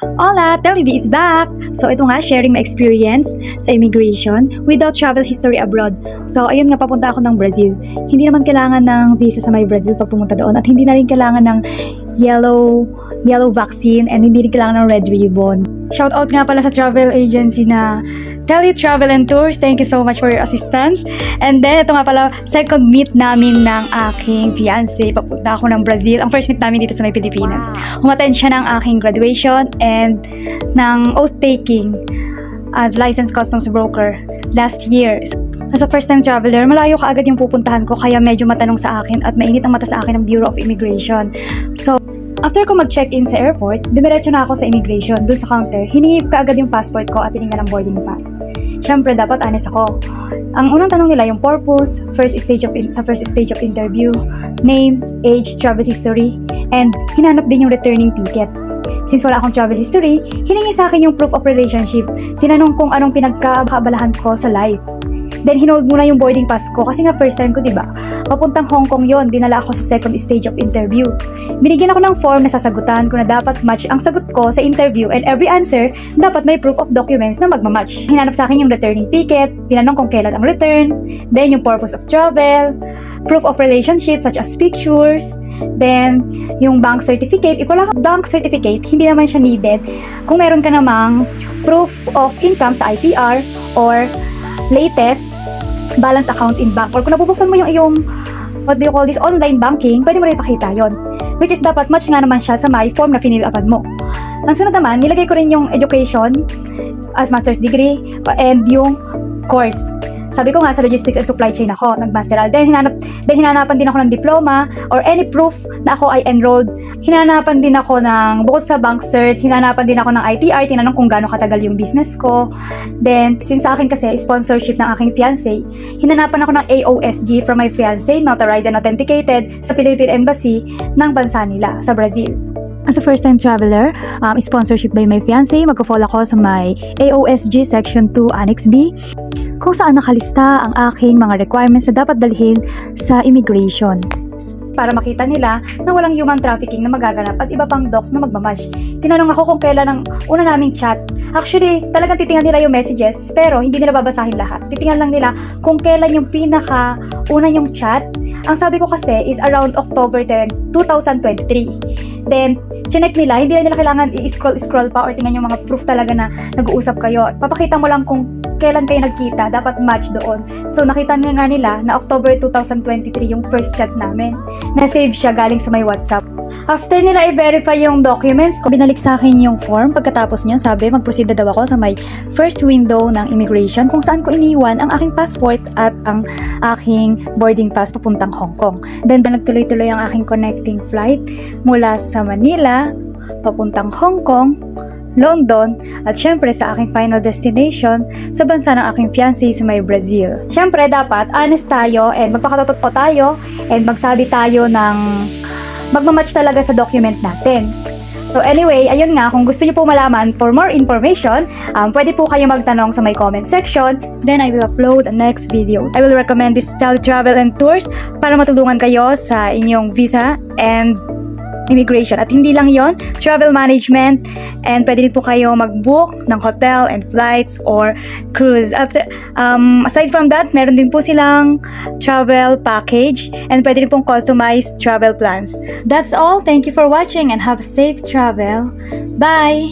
Hola! Televy is back! So ito nga, sharing my experience sa immigration without travel history abroad. So ayun nga, papunta ako ng Brazil. Hindi naman kailangan ng visa sa may Brazil pag pumunta doon at hindi na rin kailangan ng yellow vaccine and hindi rin kailangan ng red ribbon. Shout out nga pala sa travel agency na Tele Travel and Tours. Thank you so much for your assistance. And then, ito nga pala, second meet namin ng aking fiancé. Papunta ako ng Brazil. Ang first meet namin dito sa may Pilipinas. Umattend siya ng aking graduation and ng oath-taking as licensed customs broker last year. As a first-time traveler, malayo kaagad yung pupuntahan ko kaya medyo matanong sa akin at mainit ang mata sa akin ng Bureau of Immigration. So, after ko mag-check-in sa airport, dumiretso na ako sa immigration. Doon sa counter, hiningi ka agad yung passport ko at tinignan ang boarding pass. Siyempre, dapat honest ako. Ang unang tanong nila yung purpose, first stage of interview, name, age, travel history, and hinanap din yung returning ticket. Since wala akong travel history, hiningi sa akin yung proof of relationship. Tinanong kung anong pinagkaabalahan ko sa life. Then, hinold muna yung boarding pass ko kasi nga first time ko, diba? Papuntang Hong Kong yon, dinala ako sa second stage of interview. Binigyan ako ng form na sasagutan ko na dapat match ang sagot ko sa interview and every answer, dapat may proof of documents na magmamatch. Hinanap sa akin yung returning ticket, tinanong kung kailan ang return, then yung purpose of travel, proof of relationship such as pictures, then yung bank certificate. If wala kang bank certificate, hindi naman siya needed. Kung meron ka namang proof of income sa ITR or latest balance account in bank or kung nabubuksan mo yung iyong online banking, pwede mo rin ipakita yon, which is dapat match nga naman siya sa my form na finil-upan mo. Ang sunod naman, nilagay ko rin yung education as master's degree and yung course. Sabi ko nga sa logistics and supply chain ako, nag-masteral. Then hinanapan din ako ng diploma or any proof na ako ay enrolled. Hinanapan din ako ng, bukod sa bank cert, hinanapan din ako ng ITR, tinanong kung gaano katagal yung business ko. Then, since sa akin kasi, sponsorship ng aking fiancé, hinanapan ako ng AOSG from my fiancé, notarized and authenticated sa Philippine Embassy ng bansa nila sa Brazil. As a first-time traveler, sponsorship by my fiancé, magko-fall ako sa my AOSG Section 2 Annex B, kung saan nakalista ang aking mga requirements na dapat dalhin sa immigration. Para makita nila na walang human trafficking na magaganap at iba pang docs na magmamatch. Tinanong ako kung kailan ang una naming chat. Actually, talagang titingnan nila yung messages, pero hindi nila babasahin lahat. Titingnan lang nila kung kailan yung pinaka-una yung chat. Ang sabi ko kasi is around October 10, 2023. Then, chinek nila, hindi nila kailangan i-scroll pa or tingnan yung mga proof talaga na nag-uusap kayo. Papakita mo lang kung kailan kayo nagkita, dapat match doon. So, nakita nga nila na October 2023 yung first chat namin. Na-save siya galing sa my WhatsApp. After nila i-verify yung documents ko, binalik sa akin yung form. Pagkatapos niya, sabi, mag-proceed na daw ako sa my first window ng immigration kung saan ko iniwan ang aking passport at ang aking boarding pass papuntang Hong Kong. Then, nagtuloy-tuloy ang aking connecting flight mula sa Manila, papuntang Hong Kong, London, at syempre sa aking final destination sa bansa ng aking fiancé sa may Brazil. Syempre dapat honest tayo and magpakatotoo tayo and magsabi tayo ng magmamatch talaga sa document natin. So anyway, ayun nga, kung gusto niyo po malaman for more information, pwede po kayo magtanong sa my comment section. Then I will upload the next video. I will recommend this Tele Travel and Tours para matulungan kayo sa inyong visa and immigration. At hindi lang yon, travel management, and pwede din po kayo mag-book ng hotel and flights or cruise. Aside from that, meron din po silang travel package and pwede din pong customized travel plans. That's all. Thank you for watching and have a safe travel. Bye!